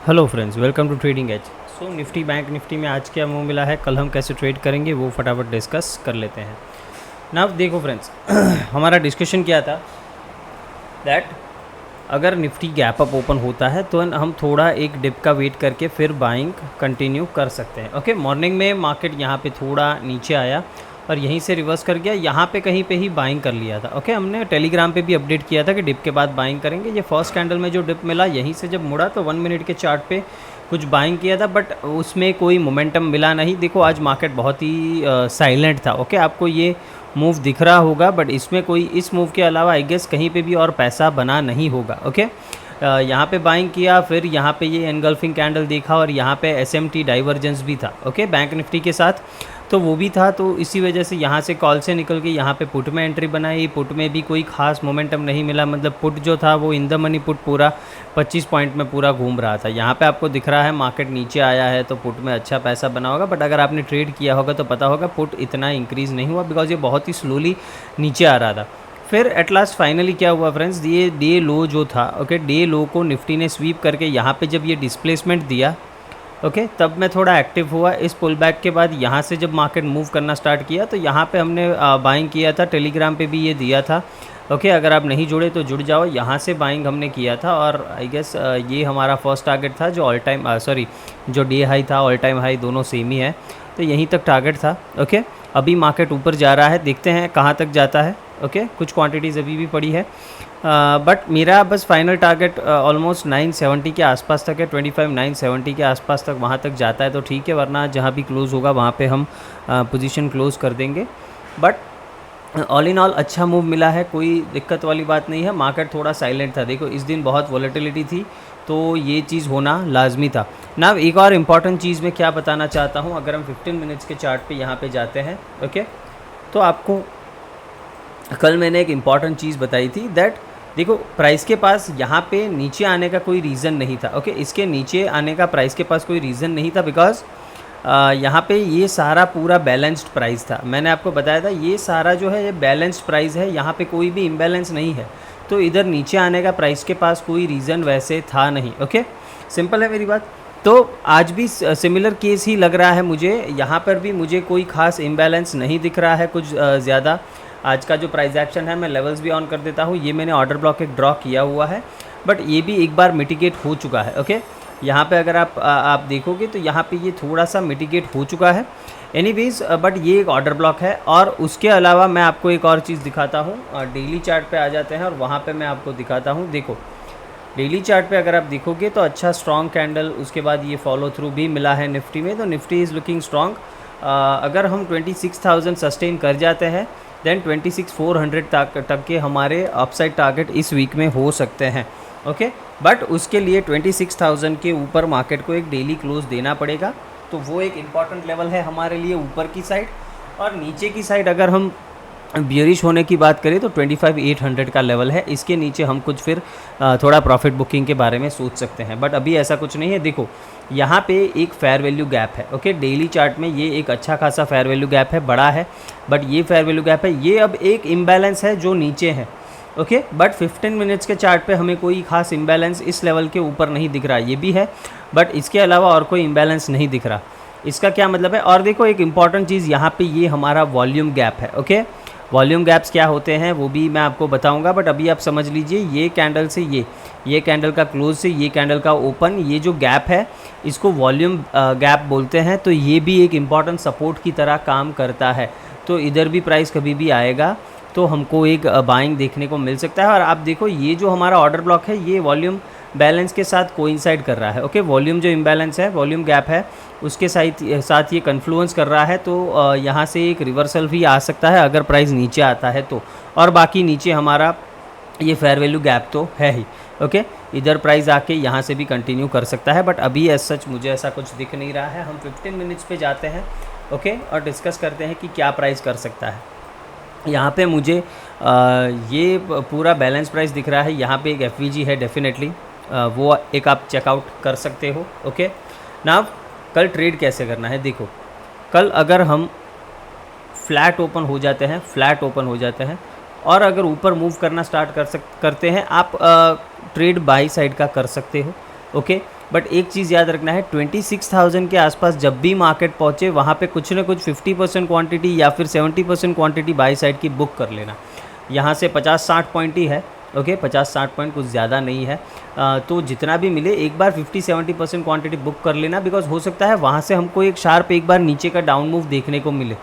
Hello friends, welcome to trading edge. So Nifty bank Nifty में आज क्या मूव मिला है, कल हम कैसे ट्रेड करेंगे वो फटाफट डिस्कस कर लेते हैं ना। देखो फ्रेंड्स हमारा डिस्कशन क्या था दैट अगर निफ्टी गैप अप ओपन होता है तो हम थोड़ा एक डिप का वेट करके फिर बाइंग कंटिन्यू कर सकते हैं। ओके, मॉर्निंग में मार्केट यहाँ पे थोड़ा नीचे आया और यहीं से रिवर्स कर गया, यहाँ पे कहीं पे ही बाइंग कर लिया था। ओके, हमने टेलीग्राम पे भी अपडेट किया था कि डिप के बाद बाइंग करेंगे। ये फर्स्ट कैंडल में जो डिप मिला यहीं से जब मुड़ा तो 1 मिनट के चार्ट पे कुछ बाइंग किया था, बट उसमें कोई मोमेंटम मिला नहीं। देखो आज मार्केट बहुत ही साइलेंट था। ओके, आपको ये मूव दिख रहा होगा, बट इसमें कोई इस मूव के अलावा आई गेस कहीं पे भी और पैसा बना नहीं होगा। ओके, यहाँ पे बाइंग किया, फिर यहाँ पे ये एनगल्फिंग कैंडल देखा और यहाँ पे एसएमटी डाइवर्जेंस भी था। ओके, बैंक निफ्टी के साथ तो वो भी था, तो इसी वजह से यहाँ से कॉल से निकल के यहाँ पे पुट में एंट्री बनाई। पुट में भी कोई खास मोमेंटम नहीं मिला, मतलब पुट जो था वो इन द मनी पुट पूरा 25 पॉइंट में पूरा घूम रहा था। यहाँ पे आपको दिख रहा है मार्केट नीचे आया है तो पुट में अच्छा पैसा बना होगा, बट अगर आपने ट्रेड किया होगा तो पता होगा पुट इतना इंक्रीज़ नहीं हुआ बिकॉज ये बहुत ही स्लोली नीचे आ रहा था। फिर एट लास्ट फाइनली क्या हुआ फ्रेंड्स, ये डे लो जो था, ओके, डे लो को निफ्टी ने स्वीप करके यहाँ पे जब ये डिस्प्लेसमेंट दिया, ओके, तब मैं थोड़ा एक्टिव हुआ। इस पुल बैक के बाद यहाँ से जब मार्केट मूव करना स्टार्ट किया तो यहाँ पे हमने बाइंग किया था, टेलीग्राम पे भी ये दिया था। ओके, अगर आप नहीं जुड़े तो जुड़ जाओ। यहाँ से बाइंग हमने किया था और आई गेस ये हमारा फर्स्ट टारगेट था जो ऑल टाइम जो डे हाई था, ऑल टाइम हाई दोनों सेम ही है, तो यहीं तक टारगेट था। ओके, अभी मार्केट ऊपर जा रहा है, देखते हैं कहाँ तक जाता है। ओके, कुछ क्वांटिटीज़ अभी भी पड़ी है, बट मेरा बस फाइनल टारगेट ऑलमोस्ट 970 के आसपास तक है। 25 970 के आसपास तक वहाँ तक जाता है तो ठीक है, वरना जहाँ भी क्लोज़ होगा वहाँ पे हम पोजीशन क्लोज़ कर देंगे। बट ऑल इन ऑल अच्छा मूव मिला है, कोई दिक्कत वाली बात नहीं है। मार्केट थोड़ा साइलेंट था, देखो इस दिन बहुत वॉलेटिलिटी थी तो ये चीज़ होना लाजमी था ना। एक और इम्पॉर्टेंट चीज़ मैं क्या बताना चाहता हूँ, अगर हम 15 मिनट्स के चार्ट पे यहाँ पे जाते हैं, ओके, तो आपको कल मैंने एक इम्पॉर्टेंट चीज़ बताई थी दैट देखो प्राइस के पास यहाँ पे नीचे आने का कोई रीज़न नहीं था। ओके, इसके नीचे आने का प्राइस के पास कोई रीज़न नहीं था बिकॉज यहाँ पे ये सारा पूरा बैलेंस्ड प्राइस था। मैंने आपको बताया था ये सारा जो है ये बैलेंस्ड प्राइस है, यहाँ पे कोई भी इम्बैलेंस नहीं है, तो इधर नीचे आने का प्राइस के पास कोई रीज़न वैसे था नहीं। ओके, सिंपल है मेरी बात। तो आज भी सिमिलर केस ही लग रहा है मुझे, यहाँ पर भी मुझे कोई ख़ास इम्बैलेंस नहीं दिख रहा है कुछ ज़्यादा। आज का जो प्राइस एक्शन है, मैं लेवल्स भी ऑन कर देता हूँ, ये मैंने ऑर्डर ब्लॉक एक ड्रॉ किया हुआ है, बट ये भी एक बार मिटिगेट हो चुका है। ओके, यहाँ पे अगर आप देखोगे तो यहाँ पे ये थोड़ा सा मिटिगेट हो चुका है एनीवेज, बट ये एक ऑर्डर ब्लॉक है। और उसके अलावा मैं आपको एक और चीज़ दिखाता हूँ, डेली चार्ट पे आ जाते हैं और वहाँ पे मैं आपको दिखाता हूँ। देखो डेली चार्ट पे अगर आप देखोगे तो अच्छा स्ट्रॉन्ग कैंडल, उसके बाद ये फॉलो थ्रू भी मिला है निफ्टी में, तो निफ्टी इज़ लुकिंग स्ट्रॉन्ग। अगर हम 26,000 सस्टेन कर जाते हैं देन 26,400 तक के हमारे अपसाइड टारगेट इस वीक में हो सकते हैं। ओके, बट उसके लिए 26,000 के ऊपर मार्केट को एक डेली क्लोज देना पड़ेगा, तो वो एक इम्पॉर्टेंट लेवल है हमारे लिए ऊपर की साइड। और नीचे की साइड अगर हम बियरिश होने की बात करें तो 25,800 का लेवल है, इसके नीचे हम कुछ फिर थोड़ा प्रॉफिट बुकिंग के बारे में सोच सकते हैं, बट अभी ऐसा कुछ नहीं है। देखो यहाँ पे एक फेयर वैल्यू गैप है। ओके, डेली चार्ट में ये एक अच्छा खासा फेयर वैल्यू गैप है, बड़ा है, बट ये फेयर वैल्यू गैप है, ये अब एक इम्बैलेंस है जो नीचे है। ओके, बट 15 मिनट्स के चार्ट पे हमें कोई खास इम्बैलेंस इस लेवल के ऊपर नहीं दिख रहा, ये भी है, बट इसके अलावा और कोई इम्बैलेंस नहीं दिख रहा। इसका क्या मतलब है, और देखो एक इम्पॉर्टेंट चीज़ यहाँ पे ये हमारा वॉल्यूम गैप है। ओके, वॉल्यूम गैप्स क्या होते हैं वो भी मैं आपको बताऊंगा, बट अभी आप समझ लीजिए ये कैंडल से ये कैंडल का क्लोज से ये कैंडल का ओपन, ये जो गैप है इसको वॉल्यूम गैप बोलते हैं, तो ये भी एक इम्पॉर्टेंट सपोर्ट की तरह काम करता है। तो इधर भी प्राइस कभी भी आएगा तो हमको एक बाइंग देखने को मिल सकता है। और आप देखो ये जो हमारा ऑर्डर ब्लॉक है ये वॉल्यूम बैलेंस के साथ कोइंसाइड कर रहा है। ओके, वॉल्यूम जो इम्बैलेंस है, वॉल्यूम गैप है, उसके साथ ये कन्फ्लुएंस कर रहा है, तो यहाँ से एक रिवर्सल भी आ सकता है अगर प्राइस नीचे आता है तो। और बाकी नीचे हमारा ये फेयर वैल्यू गैप तो है ही। ओके, इधर प्राइस आके यहाँ से भी कंटिन्यू कर सकता है, बट अभी एज सच मुझे ऐसा कुछ दिख नहीं रहा है। हम 15 मिनट्स पे जाते हैं, ओके, और डिस्कस करते हैं कि क्या प्राइस कर सकता है। यहाँ पे मुझे ये पूरा बैलेंस प्राइस दिख रहा है, यहाँ पे एक एफवीजी है डेफिनेटली, वो एक आप चेकआउट कर सकते हो। ओके, ना कल ट्रेड कैसे करना है, देखो कल अगर हम फ्लैट ओपन हो जाते हैं और अगर ऊपर मूव करना स्टार्ट करते हैं, आप ट्रेड बाई साइड का कर सकते हो। ओके, बट एक चीज़ याद रखना है, 26,000 के आसपास जब भी मार्केट पहुँचे वहाँ पे कुछ ना कुछ 50% क्वांटिटी या फिर 70% क्वांटिटी बाई साइड की बुक कर लेना। यहाँ से 50-60 पॉइंट ही है, ओके 50-60 पॉइंट कुछ ज़्यादा नहीं है। तो जितना भी मिले एक बार 50-70% क्वांटिटी बुक कर लेना, बिकॉज हो सकता है वहाँ से हमको एक शार्प एक बार नीचे का डाउन मूव देखने को मिले,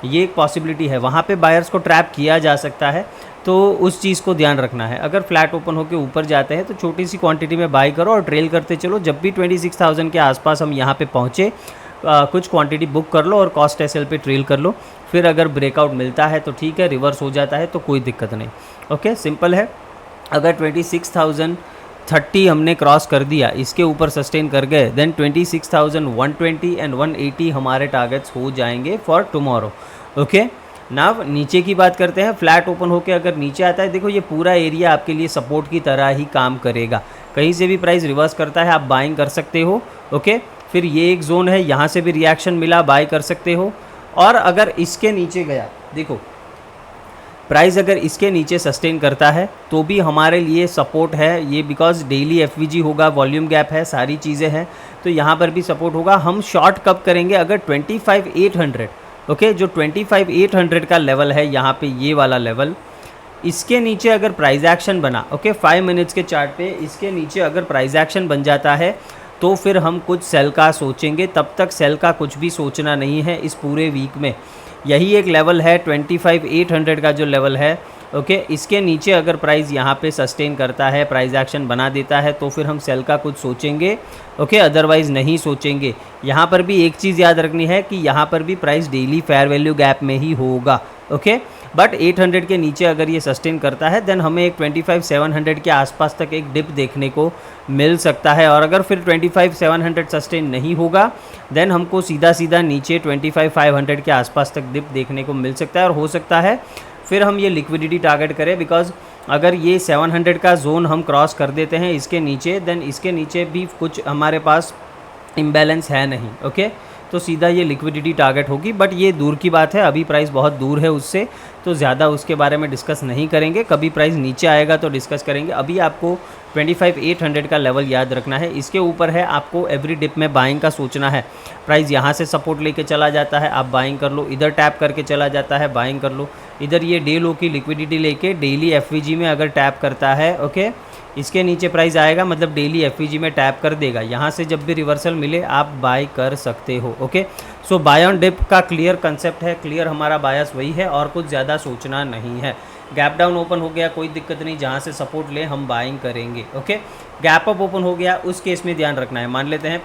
ये एक पॉसिबिलिटी है। वहाँ पे बायर्स को ट्रैप किया जा सकता है, तो उस चीज़ को ध्यान रखना है। अगर फ्लैट ओपन होकर ऊपर जाते हैं तो छोटी सी क्वांटिटी में बाई करो और ट्रेल करते चलो। जब भी 26,000 के आसपास हम यहाँ पे पहुँचे कुछ क्वांटिटी बुक कर लो और कॉस्ट एसएल पे ट्रेल कर लो। फिर अगर ब्रेकआउट मिलता है तो ठीक है, रिवर्स हो जाता है तो कोई दिक्कत नहीं। ओके, सिंपल है। अगर 26,030 हमने क्रॉस कर दिया, इसके ऊपर सस्टेन कर गए, देन 26,120 एंड 180 हमारे टारगेट्स हो जाएंगे फॉर टुमारो। ओके, नाउ नीचे की बात करते हैं। फ्लैट ओपन होकर अगर नीचे आता है, देखो ये पूरा एरिया आपके लिए सपोर्ट की तरह ही काम करेगा। कहीं से भी प्राइस रिवर्स करता है आप बाइंग कर सकते हो। ओके, फिर ये एक जोन है, यहाँ से भी रिएक्शन मिला, बाय कर सकते हो। और अगर इसके नीचे गया, देखो प्राइस अगर इसके नीचे सस्टेन करता है तो भी हमारे लिए सपोर्ट है ये, बिकॉज डेली एफवीजी होगा, वॉल्यूम गैप है, सारी चीज़ें हैं, तो यहाँ पर भी सपोर्ट होगा। हम शॉर्ट कब करेंगे? अगर 25,800, ओके, जो 25,800 का लेवल है यहाँ पे, ये वाला लेवल, इसके नीचे अगर प्राइस एक्शन बना, ओके 5 मिनट्स के चार्ट पे इसके नीचे अगर प्राइस एक्शन बन जाता है तो फिर हम कुछ सेल का सोचेंगे। तब तक सेल का कुछ भी सोचना नहीं है इस पूरे वीक में। यही एक लेवल है 25,800 का जो लेवल है, ओके, इसके नीचे अगर प्राइस यहाँ पे सस्टेन करता है, प्राइस एक्शन बना देता है, तो फिर हम सेल का कुछ सोचेंगे, ओके, अदरवाइज़ नहीं सोचेंगे। यहाँ पर भी एक चीज़ याद रखनी है कि यहाँ पर भी price daily fair value gap में ही होगा, ओके। बट 800 के नीचे अगर ये सस्टेन करता है देन हमें एक 25,700 के आसपास तक एक डिप देखने को मिल सकता है। और अगर फिर 25,700 सस्टेन नहीं होगा देन हमको सीधा सीधा नीचे 25,500 के आसपास तक डिप देखने को मिल सकता है। और हो सकता है फिर हम ये लिक्विडिटी टारगेट करें, बिकॉज अगर ये 700 का जोन हम क्रॉस कर देते हैं इसके नीचे, देन इसके नीचे भी कुछ हमारे पास इम्बैलेंस है नहीं, ओके, तो सीधा ये लिक्विडिटी टारगेट होगी। बट ये दूर की बात है, अभी प्राइस बहुत दूर है उससे, तो ज़्यादा उसके बारे में डिस्कस नहीं करेंगे। कभी प्राइस नीचे आएगा तो डिस्कस करेंगे। अभी आपको 25,800 का लेवल याद रखना है, इसके ऊपर है आपको एवरी डिप में बाइंग का सोचना है। प्राइस यहाँ से सपोर्ट लेके चला जाता है, आप बाइंग कर लो, इधर टैप करके चला जाता है, बाइंग कर लो। इधर ये डे लो की लिक्विडिटी लेके डेली एफवीजी में अगर टैप करता है, ओके, इसके नीचे प्राइस आएगा मतलब डेली एफवीजी में टैप कर देगा। यहाँ से जब भी रिवर्सल मिले आप बाय कर सकते हो, okay. So buy on dip का क्लियर कंसेप्ट है, क्लियर हमारा बायस वही है और कुछ ज़्यादा सोचना नहीं है। गैप डाउन ओपन हो गया कोई दिक्कत नहीं, जहाँ से सपोर्ट ले हम बाइंग करेंगे, ओके। गैप अप ओपन हो गया उस केस में ध्यान रखना है, मान लेते हैं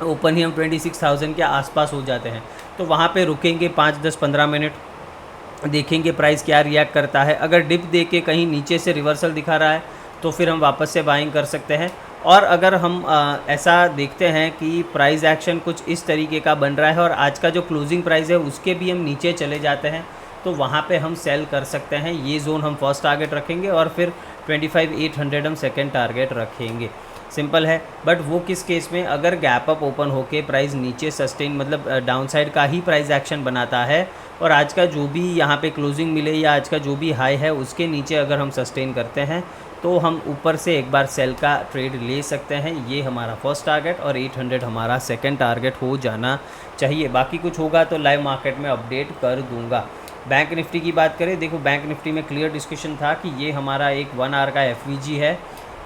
ओपन ही हम 26,000 के आसपास हो जाते हैं तो वहाँ पे रुकेंगे 5, 10, 15 मिनट, देखेंगे प्राइस क्या रिएक्ट करता है। अगर डिप दे के कहीं नीचे से रिवर्सल दिखा रहा है तो फिर हम वापस से बाइंग कर सकते हैं। और अगर हम ऐसा देखते हैं कि प्राइस एक्शन कुछ इस तरीके का बन रहा है और आज का जो क्लोजिंग प्राइस है उसके भी हम नीचे चले जाते हैं तो वहाँ पे हम सेल कर सकते हैं। ये जोन हम फर्स्ट टारगेट रखेंगे और फिर 25,800 हम सेकेंड टारगेट रखेंगे। सिंपल है। बट वो किस केस में, अगर गैप अप ओपन होके प्राइस नीचे सस्टेन मतलब डाउनसाइड का ही प्राइस एक्शन बनाता है और आज का जो भी यहाँ पे क्लोजिंग मिले या आज का जो भी हाई है उसके नीचे अगर हम सस्टेन करते हैं तो हम ऊपर से एक बार सेल का ट्रेड ले सकते हैं। ये हमारा फर्स्ट टारगेट और 800 हमारा सेकंड टारगेट हो जाना चाहिए। बाकी कुछ होगा तो लाइव मार्केट में अपडेट कर दूंगा। बैंक निफ्टी की बात करें, देखो बैंक निफ्टी में क्लियर डिस्कशन था कि ये हमारा एक 1 आवर का एफवीजी है,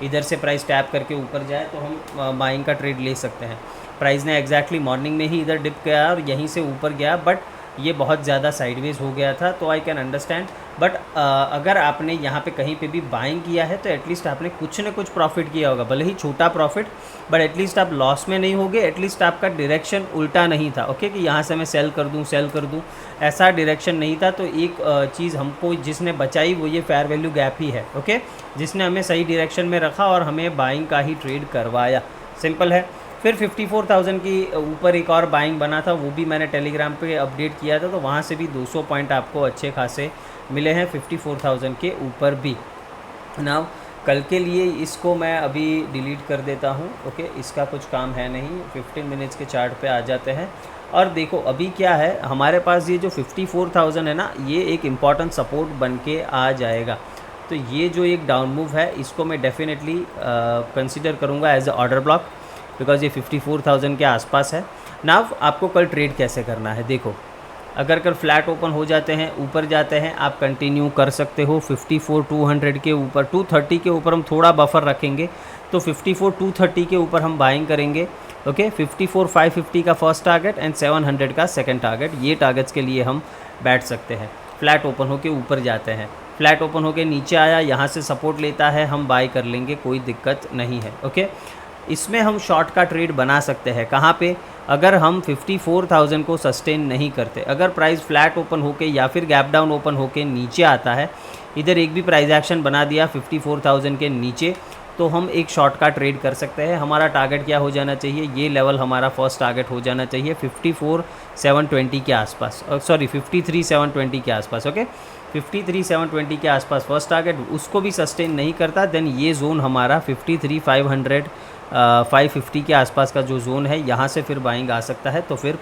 इधर से प्राइस टैप करके ऊपर जाए तो हम बाइंग का ट्रेड ले सकते हैं। प्राइस ने एग्जैक्टली मॉर्निंग में ही इधर डिप किया और यहीं से ऊपर गया, बट ये बहुत ज़्यादा साइडवेज हो गया था तो आई कैन अंडरस्टैंड। बट अगर आपने यहाँ पे कहीं पे भी बाइंग किया है तो एटलीस्ट आपने कुछ न कुछ प्रॉफिट किया होगा, भले ही छोटा प्रॉफिट, बट एटलीस्ट आप लॉस में नहीं होगे। एटलीस्ट आपका डायरेक्शन उल्टा नहीं था, ओके, कि यहाँ से मैं सेल कर दूँ, ऐसा डायरेक्शन नहीं था। तो एक चीज़ हमको जिसने बचाई वो ये फेयर वैल्यू गैप ही है, ओके, जिसने हमें सही डायरेक्शन में रखा और हमें बाइंग का ही ट्रेड करवाया। सिंपल है। फिर 54,000 की ऊपर एक और बाइंग बना था, वो भी मैंने टेलीग्राम पे अपडेट किया था, तो वहाँ से भी 200 पॉइंट आपको अच्छे खासे मिले हैं 54,000 के ऊपर भी। नाउ कल के लिए इसको मैं अभी डिलीट कर देता हूँ, ओके, इसका कुछ काम है नहीं। 15 मिनट्स के चार्ट पे आ जाते हैं और देखो अभी क्या है हमारे पास, ये जो 54,000 है ना, ये एक इम्पॉर्टेंट सपोर्ट बन के आ जाएगा। तो ये जो एक डाउन मूव है इसको मैं डेफिनेटली कंसिडर करूँगा as a order block. Because ये 54,000 के आसपास है। नाउ आपको कल ट्रेड कैसे करना है, देखो अगर कल फ्लैट ओपन हो जाते हैं, ऊपर जाते हैं, आप कंटिन्यू कर सकते हो 54,200 के ऊपर, 230 के ऊपर हम थोड़ा बफर रखेंगे, तो 54,230 के ऊपर हम बाइंग करेंगे। ओके 54,550 का फर्स्ट टारगेट एंड 700 का सेकंड टारगेट, ये टारगेट्स के लिए हम बैठ सकते हैं। फ्लैट ओपन होके ऊपर जाते हैं, फ्लैट ओपन होके नीचे आया, यहाँ से सपोर्ट लेता है, हम बाई कर लेंगे, कोई दिक्कत नहीं है। ओके इसमें हम शॉर्ट का ट्रेड बना सकते हैं कहाँ पे, अगर हम 54,000 को सस्टेन नहीं करते, अगर प्राइस फ्लैट ओपन होके या फिर गैप डाउन ओपन होके नीचे आता है, इधर एक भी प्राइस एक्शन बना दिया 54,000 के नीचे, तो हम एक शॉर्ट का ट्रेड कर सकते हैं। हमारा टारगेट क्या हो जाना चाहिए, ये लेवल हमारा फर्स्ट टारगेट हो जाना चाहिए 54,720 के आसपास, सॉरी 53,720 के आसपास। ओके 53,720 के आसपास फर्स्ट टारगेट, उसको भी सस्टेन नहीं करता, देन ये जोन हमारा 53,500 550 के आसपास का जो जोन है, यहाँ से फिर बाइंग आ सकता है, तो फिर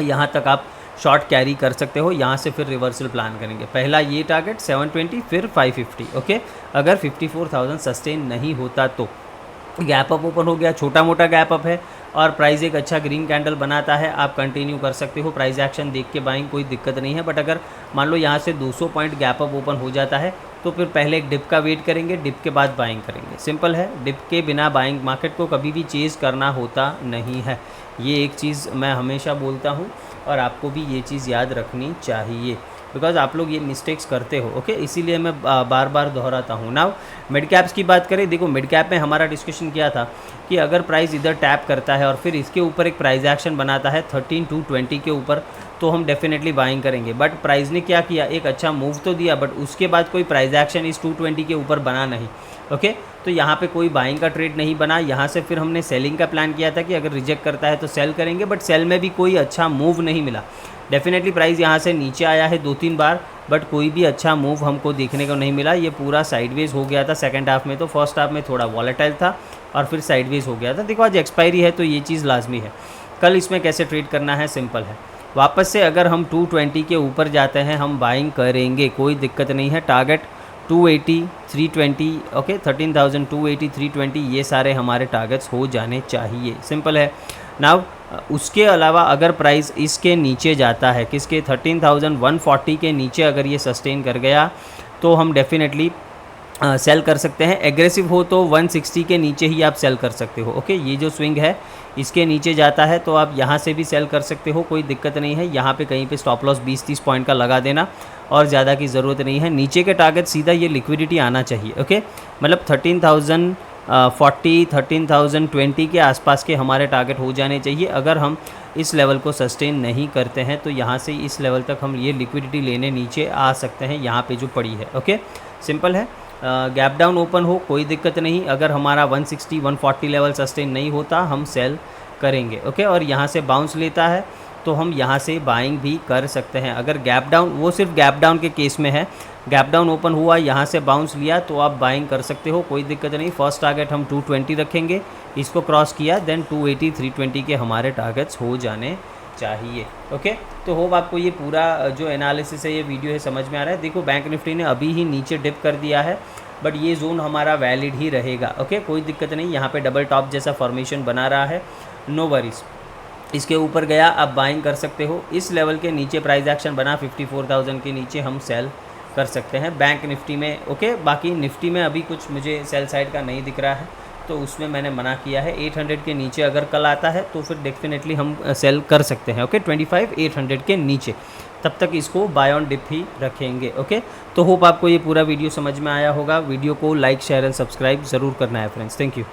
यहाँ तक आप शॉर्ट कैरी कर सकते हो, यहाँ से फिर रिवर्सल प्लान करेंगे। पहला ये टारगेट 720, फिर 550। ओके अगर 54,000 सस्टेन नहीं होता तो गैप अप ओपन हो गया, छोटा मोटा गैप अप है और प्राइस एक अच्छा ग्रीन कैंडल बनाता है, आप कंटिन्यू कर सकते हो, प्राइस एक्शन देख के बाइंग, कोई दिक्कत नहीं है। बट अगर मान लो यहाँ से 200 पॉइंट गैप अप ओपन हो जाता है, तो फिर पहले एक डिप का वेट करेंगे, डिप के बाद बाइंग करेंगे। सिंपल है, डिप के बिना बाइंग, मार्केट को कभी भी चेज़ करना होता नहीं है, ये एक चीज़ मैं हमेशा बोलता हूँ और आपको भी ये चीज़ याद रखनी चाहिए, बिकॉज आप लोग ये मिस्टेक्स करते हो। ओके इसीलिए मैं बार बार दोहराता हूँ। नाउ मिड कैप्स की बात करें, देखो मिड कैप में हमारा डिस्कशन किया था कि अगर प्राइस इधर टैप करता है और फिर इसके ऊपर एक प्राइस एक्शन बनाता है 13,220 के ऊपर, तो हम डेफिनेटली बाइंग करेंगे। बट प्राइस ने क्या किया, एक अच्छा मूव तो दिया, बट उसके बाद कोई प्राइस एक्शन इस 220 के ऊपर बना नहीं। ओके तो यहाँ पे कोई बाइंग का ट्रेड नहीं बना, यहाँ से फिर हमने सेलिंग का प्लान किया था कि अगर रिजेक्ट करता है तो सेल करेंगे, बट सेल में भी कोई अच्छा मूव नहीं मिला। डेफिनेटली प्राइस यहाँ से नीचे आया है 2-3 बार, बट कोई भी अच्छा मूव हमको देखने को नहीं मिला, ये पूरा साइडवेज हो गया था सेकंड हाफ में। तो फर्स्ट हाफ में थोड़ा वॉलेटाइल था और फिर साइडवेज हो गया था। देखो आज एक्सपायरी है तो ये चीज़ लाजमी है। कल इसमें कैसे ट्रेड करना है, सिंपल है, वापस से अगर हम 220 के ऊपर जाते हैं हम बाइंग करेंगे, कोई दिक्कत नहीं है। टारगेट 280, 320, ओके 13,280, 320, ये सारे हमारे टारगेट्स हो जाने चाहिए, सिंपल है। नाउ उसके अलावा अगर प्राइस इसके नीचे जाता है, किसके 13,140 के नीचे अगर ये सस्टेन कर गया, तो हम डेफिनेटली सेल कर सकते हैं। एग्रेसिव हो तो 160 के नीचे ही आप सेल कर सकते हो। ओके ये जो स्विंग है इसके नीचे जाता है तो आप यहाँ से भी सेल कर सकते हो, कोई दिक्कत नहीं है। यहाँ पे कहीं पे स्टॉप लॉस 20-30 पॉइंट का लगा देना और ज़्यादा की ज़रूरत नहीं है। नीचे के टारगेट सीधा ये लिक्विडिटी आना चाहिए। ओके मतलब 13,040, 13,020 के आसपास के हमारे टारगेट हो जाने चाहिए। अगर हम इस लेवल को सस्टेन नहीं करते हैं तो यहाँ से इस लेवल तक हम ये लिक्विडिटी लेने नीचे आ सकते हैं, यहाँ पे जो पड़ी है। ओके सिंपल है। गैप डाउन ओपन हो कोई दिक्कत नहीं, अगर हमारा 160, 140 लेवल सस्टेन नहीं होता हम सेल करेंगे। ओके और यहाँ से बाउंस लेता है तो हम यहाँ से बाइंग भी कर सकते हैं। अगर गैप डाउन, वो सिर्फ गैप डाउन के केस में है, गैप डाउन ओपन हुआ यहाँ से बाउंस लिया तो आप बाइंग कर सकते हो, कोई दिक्कत नहीं। फर्स्ट टारगेट हम 220 रखेंगे, इसको क्रॉस किया देन 280, 320 के हमारे टारगेट्स हो जाने चाहिए। ओके तो होप आपको ये पूरा जो एनालिसिस है, ये वीडियो है, समझ में आ रहा है। देखो बैंक निफ्टी ने अभी ही नीचे डिप कर दिया है बट ये जोन हमारा वैलिड ही रहेगा। ओके कोई दिक्कत नहीं, यहाँ पे डबल टॉप जैसा फॉर्मेशन बना रहा है, नो वरीज। इसके ऊपर गया आप बाइंग कर सकते हो। इस लेवल के नीचे प्राइस एक्शन बना 54,000 के नीचे हम सेल कर सकते हैं बैंक निफ्टी में। ओके बाकी निफ्टी में अभी कुछ मुझे सेल साइड का नहीं दिख रहा है तो उसमें मैंने मना किया है। 800 के नीचे अगर कल आता है तो फिर डेफिनेटली हम सेल कर सकते हैं। ओके 25,800 के नीचे, तब तक इसको बाय ऑन डिप ही रखेंगे। ओके तो होप आपको ये पूरा वीडियो समझ में आया होगा। वीडियो को लाइक शेयर एंड सब्सक्राइब ज़रूर करना है फ्रेंड्स। Thank you.